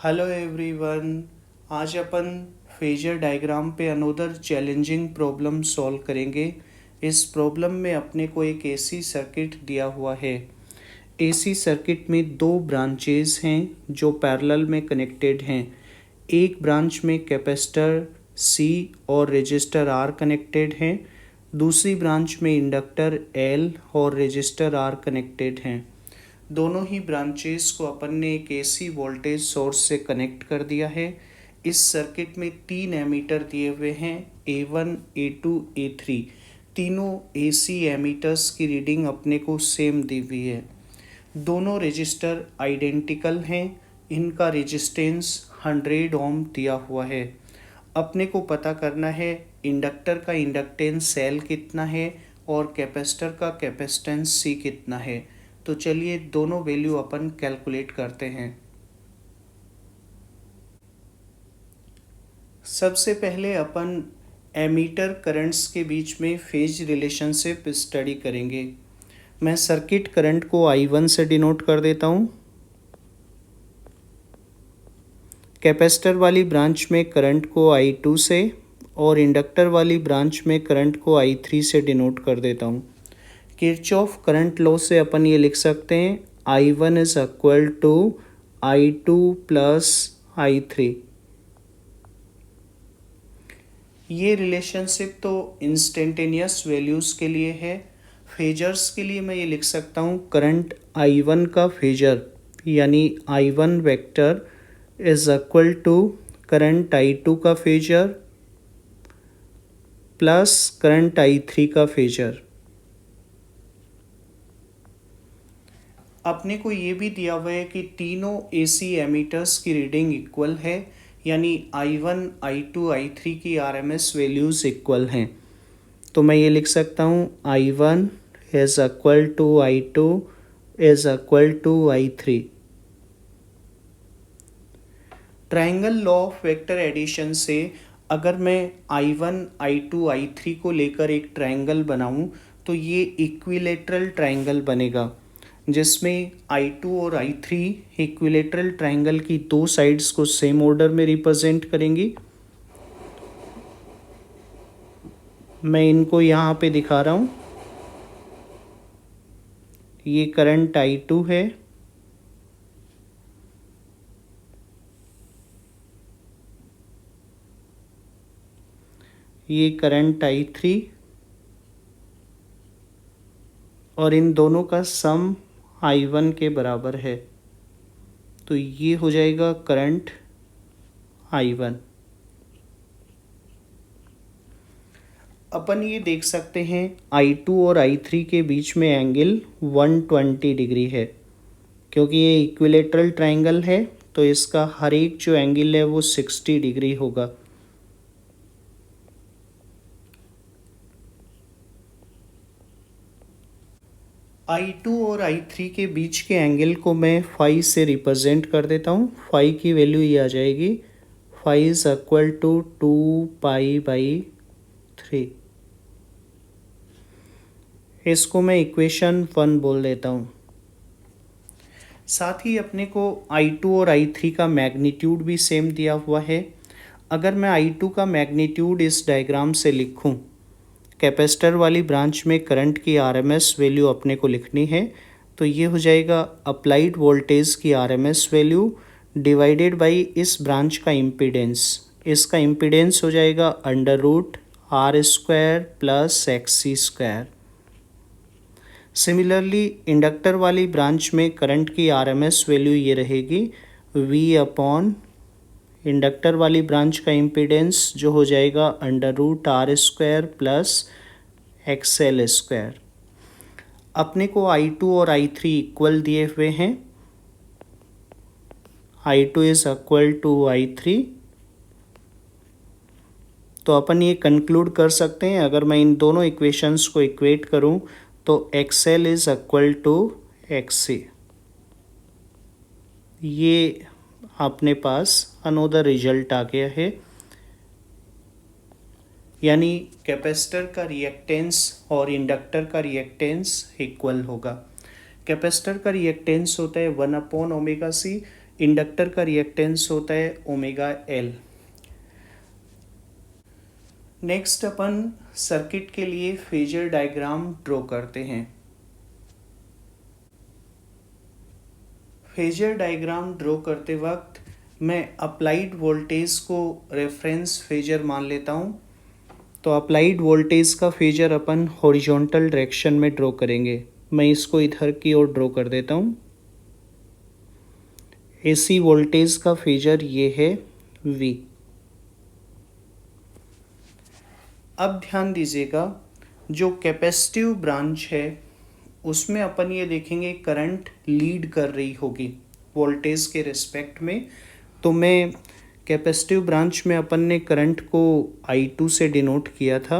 Hello everyone. आज अपन phasor diagram पे another challenging problem solve करेंगे। इस प्रॉब्लम में अपने को एक एसी सर्किट दिया हुआ है। एसी सर्किट में दो ब्रांचेस हैं जो पैरेलल में कनेक्टेड हैं। एक ब्रांच में कैपेसिटर सी और रेजिस्टर आर कनेक्टेड हैं। दूसरी ब्रांच में इंडक्टर एल और रेजिस्टर आर कनेक्टेड हैं। दोनों ही ब्रांचेस को अपन ने एक एसी वोल्टेज सोर्स से कनेक्ट कर दिया है। इस सर्किट में तीन एमीटर दिए हुए हैं, A1, A2, A3। तीनों एसी एमीटर्स की रीडिंग अपने को सेम दी हुई है। दोनों रेजिस्टर आइडेंटिकल हैं। इनका रेजिस्टेंस 100 ओम दिया हुआ है। अपने को पता करना है इंडक्टर का इंडक्टेंस L कितना है और कैपेसिटर का कैपेसिटेंस C कितना है। तो चलिए दोनों वैल्यू अपन कैलकुलेट करते हैं। सबसे पहले अपन एमीटर करंट्स के बीच में फेज रिलेशनशिप स्टडी करेंगे। मैं सर्किट करंट को I1 से डिनोट कर देता हूँ। कैपेसिटर वाली ब्रांच में करंट को I2 से और इंडक्टर वाली ब्रांच में करंट को I3 से डिनोट कर देता हूँ। किरचॉफ करंट लॉ से अपन ये लिख सकते हैं I1 is equal to I2 plus I3। ये रिलेशनशिप तो इंस्टेंटेनियस वैल्यूज़ के लिए है। फेजर्स के लिए मैं ये लिख सकता हूँ करंट I1 का फेजर यानी I1 vector is equal to current I2 का फेजर प्लस करंट I3 का फेजर। अपने को ये भी दिया हुआ है कि तीनों एसी एमीटर्स की रीडिंग इक्वल है, यानी I1, I2, I3 की RMS वैल्यूज़ इक्वल हैं। तो मैं ये लिख सकता हूँ I1 is equal to I2 is equal to I3। Triangle law of vector addition से अगर मैं I1, I2, I3 को लेकर एक ट्रायंगल बनाऊं तो ये इक्विलेटरल ट्रायंगल बनेगा, जिसमें I2 और I3 इक्विलेटरल ट्रायंगल की दो साइड्स को सेम ऑर्डर में रिप्रेजेंट करेंगी। मैं इनको यहाँ पे दिखा रहा हूँ। ये करंट I2 है, ये करंट I3 और इन दोनों का सम I1 के बराबर है। तो ये हो जाएगा करंट I1। अपन ये देख सकते हैं I2 और I3 के बीच में एंगल 120 डिग्री है। क्योंकि ये इक्विलेटरल ट्रायंगल है तो इसका हर एक जो एंगल है वो 60 डिग्री होगा। I2 और I3 के बीच के एंगल को मैं फाई से रिप्रेजेंट कर देता हूँ। फाई की वैल्यू ये आ जाएगी, फाई इज इक्वल टू 2π/3। इसको मैं इक्वेशन 1 बोल देता हूँ। साथ ही अपने को I2 और I3 का मैग्नीट्यूड भी सेम दिया हुआ है। अगर मैं I2 का मैग्नीट्यूड इस डायग्राम से लिखूँ, कैपेसिटर वाली ब्रांच में करंट की RMS वैल्यू अपने को लिखनी है, तो ये हो जाएगा अप्लाइड वोल्टेज की RMS वैल्यू डिवाइडेड बाय इस ब्रांच का इम्पीडेंस। इसका इम्पीडेंस हो जाएगा √R² plus XC²। Similarly inductor वाली ब्रांच में करंट की RMS वैल्यू ये रहेगी V/, इंडक्टर वाली ब्रांच का इम्पीडेंस जो हो जाएगा √R² प्लस XL²। अपने को I2 और I3 इक्वल दिए हुए हैं। I2 is equal to I3। तो अपन ये कंक्लूड कर सकते हैं, अगर मैं इन दोनों इक्वेशंस को इक्वेट करूं तो XL is equal to XC। ये अपने पास अनोदर रिजल्ट आ गया है, यानी कैपेसिटर का रिएक्टेंस और इंडक्टर का रिएक्टेंस इक्वल होगा। कैपेसिटर का रिएक्टेंस होता है 1/ωc, इंडक्टर का रिएक्टेंस होता है ओमेगा एल। नेक्स्ट अपन सर्किट के लिए फेजर डायग्राम ड्रॉ करते हैं। फेजर डायग्राम ड्रॉ करते वक्त मैं अप्लाइड वोल्टेज को रेफरेंस फेजर मान लेता हूँ। तो अप्लाइड वोल्टेज का फेजर अपन हॉरिजॉन्टल डायरेक्शन में ड्रॉ करेंगे। मैं इसको इधर की ओर ड्रॉ कर देता हूँ। एसी वोल्टेज का फेजर ये है V। अब ध्यान दीजिएगा, जो कैपेसिटिव ब्रांच है उसमें अपन ये देखेंगे करंट लीड कर रही होगी वोल्टेज के रिस्पेक्ट में। तो मैं कैपेसिटिव ब्रांच में अपन ने करंट को I2 से डिनोट किया था।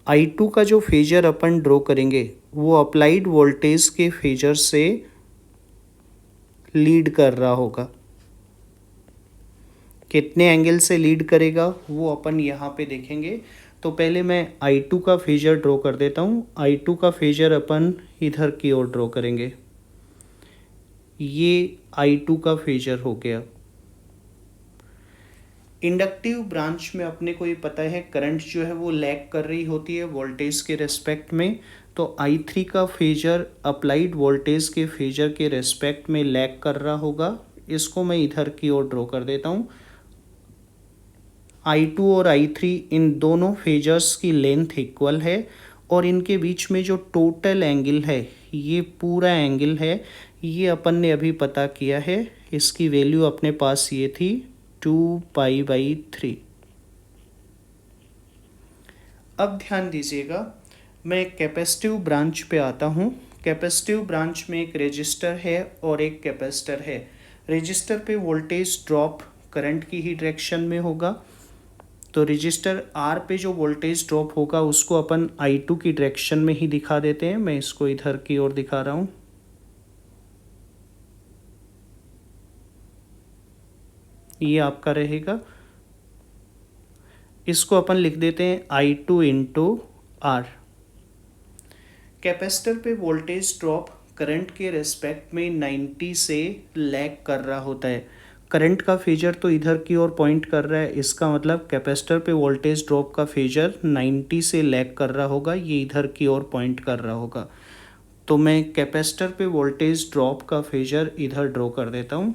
I2 का जो फेजर अपन ड्रॉ करेंगे वो अप्लाइड वोल्टेज के फेजर से लीड कर रहा होगा। कितने एंगल से लीड करेगा वो अपन यहाँ पे देखेंगे। तो पहले मैं I2 का फेजर ड्रॉ कर देता हूँ। I2 का फेजर अपन इधर की ओर ड्रॉ करेंगे। ये I2 का फेजर हो गया। इंडक्टिव ब्रांच में अपने को ये पता है करंट जो है वो लैग कर रही होती है वोल्टेज के रिस्पेक्ट में। तो I3 का फेजर अप्लाइड वोल्टेज के फेजर के रिस्पेक्ट में लैग कर रहा होगा। इसको मैं इधर की ओर ड्रॉ कर देता हूँ। I2 और I3 इन दोनों फेजर्स की लेंथ इक्वल है और इनके बीच में जो टोटल एंगल है ये पूरा एंगल है, ये अपन ने अभी पता किया है। इसकी वैल्यू अपने पास ये थी 2π/3। अब ध्यान दीजिएगा, मैं कैपेसिटिव ब्रांच पे आता हूँ। कैपेसिटिव ब्रांच में एक रेजिस्टर है और एक कैपेसिटर है। रेजिस्टर पे वोल्टेज ड्रॉप करंट की ही डायरेक्शन में होगा। तो रजिस्टर R पे जो वोल्टेज ड्रॉप होगा उसको अपन I2 की डायरेक्शन में ही दिखा देते हैं। मैं इसको इधर की ओर दिखा रहा हूँ। ये आपका रहेगा। इसको अपन लिख देते हैं I2 × R। कैपेसिटर पे वोल्टेज ड्रॉप करंट के रेस्पेक्ट में 90 से लैग कर रहा होता है। करंट का फेजर तो इधर की ओर पॉइंट कर रहा है, इसका मतलब कैपेसिटर पे वोल्टेज ड्रॉप का फेजर 90 से लैग कर रहा होगा, ये इधर की ओर पॉइंट कर रहा होगा। तो मैं कैपेसिटर पे वोल्टेज ड्रॉप का फेजर इधर ड्रॉ कर देता हूँ।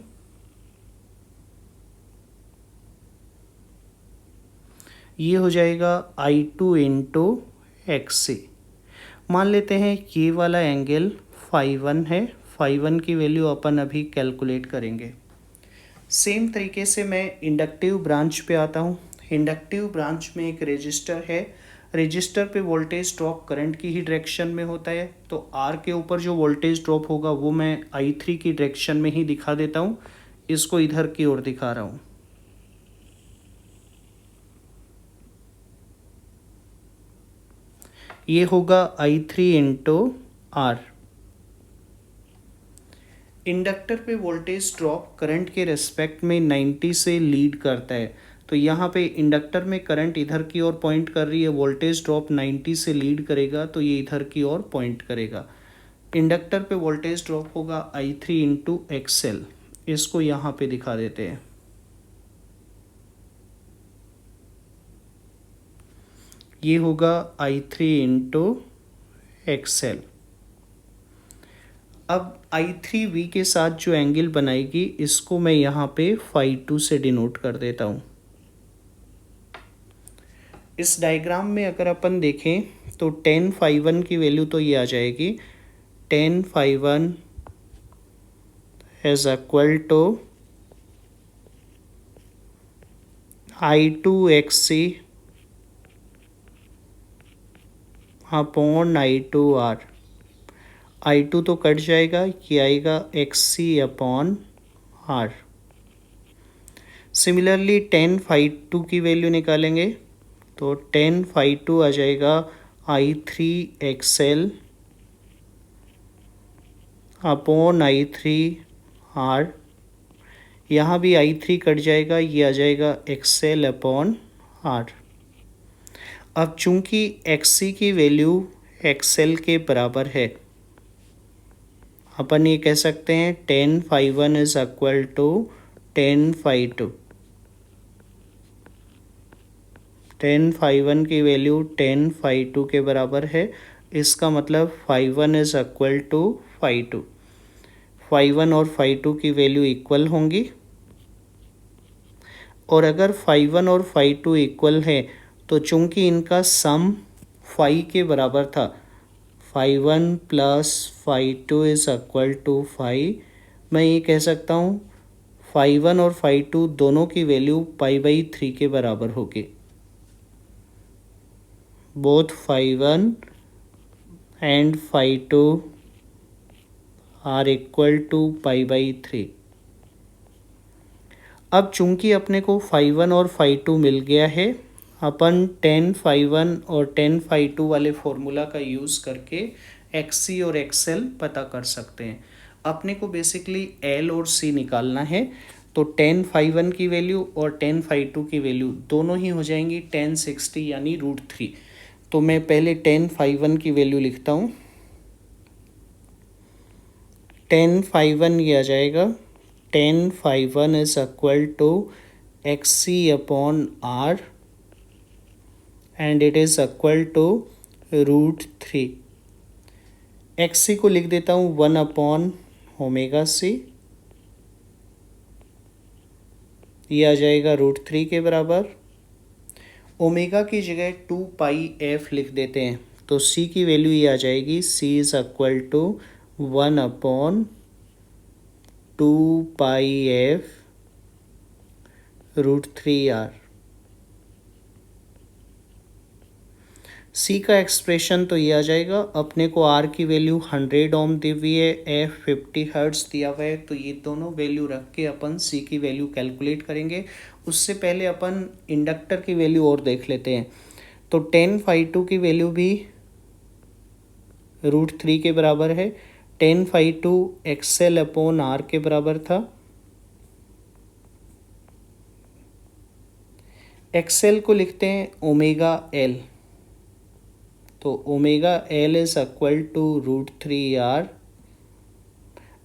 ये हो जाएगा I2 × XC। मान लेते हैं ये वाला एंगल φ1 है। φ1 की वैल्यू अपन अभी कैलकुलेट करेंगे। सेम तरीके से मैं इंडक्टिव ब्रांच पे आता हूँ। इंडक्टिव ब्रांच में एक रेजिस्टर है। रेजिस्टर पे वोल्टेज ड्रॉप करंट की ही डायरेक्शन में होता है। तो R के ऊपर जो वोल्टेज ड्रॉप होगा वो मैं I3 की डायरेक्शन में ही दिखा देता हूँ। इसको इधर की ओर दिखा रहा हूँ। ये होगा I3 × R। इंडक्टर पे वोल्टेज ड्रॉप करंट के रेस्पेक्ट में 90 से लीड करता है। तो यहाँ पे इंडक्टर में करंट इधर की ओर पॉइंट कर रही है, वोल्टेज ड्रॉप 90 से लीड करेगा तो ये इधर की ओर पॉइंट करेगा। इंडक्टर पे वोल्टेज ड्रॉप होगा I3 × XL। इसको यहाँ पे दिखा देते हैं। ये होगा I3 × XL। अब I3V के साथ जो एंगल बनाएगी इसको मैं यहाँ पे φ2 से डिनोट कर देता हूँ। इस डायग्राम में अगर अपन देखें तो tan φ1 की वैल्यू तो ये आ जाएगी। tan φ1 is equal to I2 XC upon I2 R। I2 तो कट जाएगा, ये आएगा XC upon R। Similarly tan φ2 की वैल्यू निकालेंगे तो tan φ2 आ जाएगा I3 XL upon I3 R। यहाँ भी I3 कट जाएगा, ये आ जाएगा XL अपॉन R। अब चूंकि XC की वैल्यू XL के बराबर है, अपन ये कह सकते हैं tan phi 1 is equal to tan phi 2। tan phi 1 की वैल्यू tan phi 2 के बराबर है, इसका मतलब phi 1 is equal to phi 2। phi 1 और phi 2 की वैल्यू इक्वल होंगी, और अगर phi 1 और phi 2 इक्वल है तो चूंकि इनका सम phi के बराबर था, phi 1 plus phi 2 is equal to phi, मैं ये कह सकता हूँ phi 1 और phi 2 दोनों की वैल्यू पाई बाई 3 के बराबर होगी। Both phi 1 and phi 2 are equal to pi by 3। अब चूंकि अपने को phi 1 और phi 2 मिल गया है, अपन tan phi 1 और tan phi 2 वाले फॉर्मूला का यूज़ करके XC और XL पता कर सकते हैं। अपने को बेसिकली L और C निकालना है, तो tan phi 1 की वैल्यू और tan phi 2 की वैल्यू दोनों ही हो जाएंगी tan 60 यानी √3। तो मैं पहले tan phi 1 की वैल्यू लिखता हूँ। tan phi 1 ये आ जाएगा tan phi 1 is equal to XC upon R and it is equal to √3। XC को लिख देता हूँ 1 अपॉन ओमेगा C, ये आ जाएगा √3 के बराबर। ओमेगा की जगह 2 पाई f लिख देते हैं, तो C की वैल्यू ये आ जाएगी C is equal to 1 upon 2 pi f √3R। C का एक्सप्रेशन तो ये आ जाएगा, अपने को R की वैल्यू 100 ओम दी हुई है, F 50 हर्ट्ज दिया हुआ है, तो ये दोनों वैल्यू रख के अपन C की वैल्यू कैलकुलेट करेंगे। उससे पहले अपन इंडक्टर की वैल्यू और देख लेते हैं। तो tan phi 2 की वैल्यू भी √3 के बराबर है। tan phi 2 XL upon R के बराबर था। XL को लिखते हैं ओमेगा L, तो omega L is equal to √3R,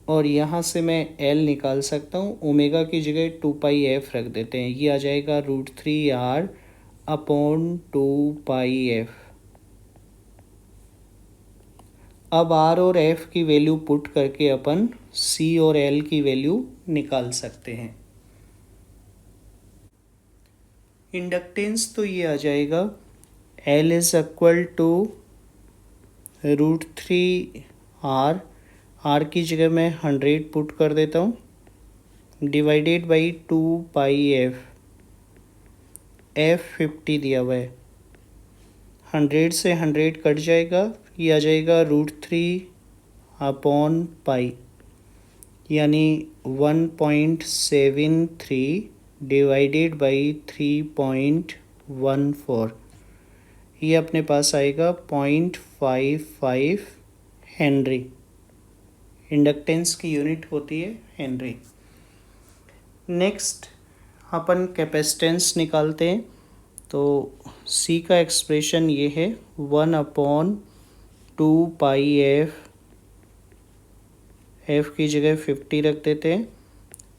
और यहाँ से मैं L निकाल सकता हूँ। ओमेगा की जगह 2 पाई f रख देते हैं, ये आ जाएगा √3R अपॉन 2 पाई f। अब R और F की वैल्यू पुट करके अपन C और L की वैल्यू निकाल सकते हैं। इंडक्टेंस तो ये आ जाएगा L is equal to √3R, R की जगह मैं 100 पुट कर देता हूँ, डिवाइडेड बाई 2 पाई F 50 दिया हुआ है, 100 से 100 कट जाएगा, ये आ जाएगा √3 अपॉन पाई, यानी 1.73 डिवाइडेड बाई 3.14, ये अपने पास आएगा 0.55 हेनरी। इंडक्टेंस की यूनिट होती है हेनरी। नेक्स्ट अपन कैपेसिटेंस निकालते हैं, तो C का एक्सप्रेशन ये है 1 अपॉन 2 पाई f की जगह 50 रख देते हैं,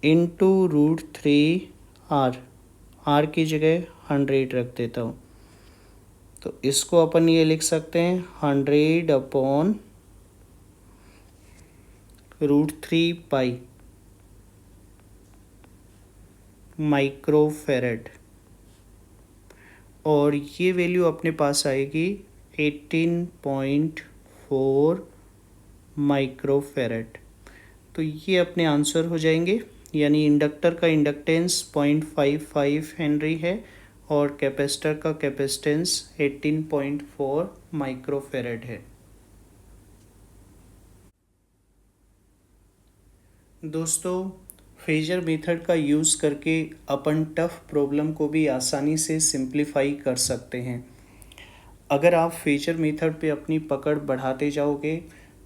इंटू √3R, R की जगह 100 रख देता हूँ, तो इसको अपन ये लिख सकते हैं 100 अपॉन √3 पाई माइक्रोफेरेड, और ये वैल्यू अपने पास आएगी 18.4 माइक्रोफेरेड। तो ये अपने आंसर हो जाएंगे, यानी इंडक्टर का इंडक्टेंस 0.55 हेनरी है और कैपेसिटर का कैपेसिटेंस 18.4 माइक्रोफेरेड है। दोस्तों, फेजर मेथड का यूज़ करके अपन टफ प्रॉब्लम को भी आसानी से सिंप्लीफाई कर सकते हैं। अगर आप फेजर मेथड पे अपनी पकड़ बढ़ाते जाओगे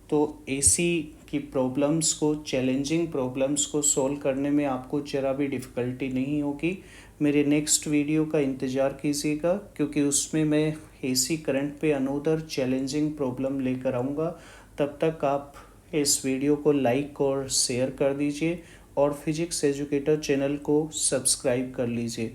तो एसी की प्रॉब्लम्स को, चैलेंजिंग प्रॉब्लम्स को सॉल्व करने में आपको ज़रा भी डिफ़िकल्टी नहीं होगी। मेरे नेक्स्ट वीडियो का इंतज़ार कीजिएगा, क्योंकि उसमें मैं एसी करंट पे अनदर चैलेंजिंग प्रॉब्लम लेकर आऊँगा। तब तक आप इस वीडियो को लाइक और शेयर कर दीजिए और फिजिक्स एजुकेटर चैनल को सब्सक्राइब कर लीजिए।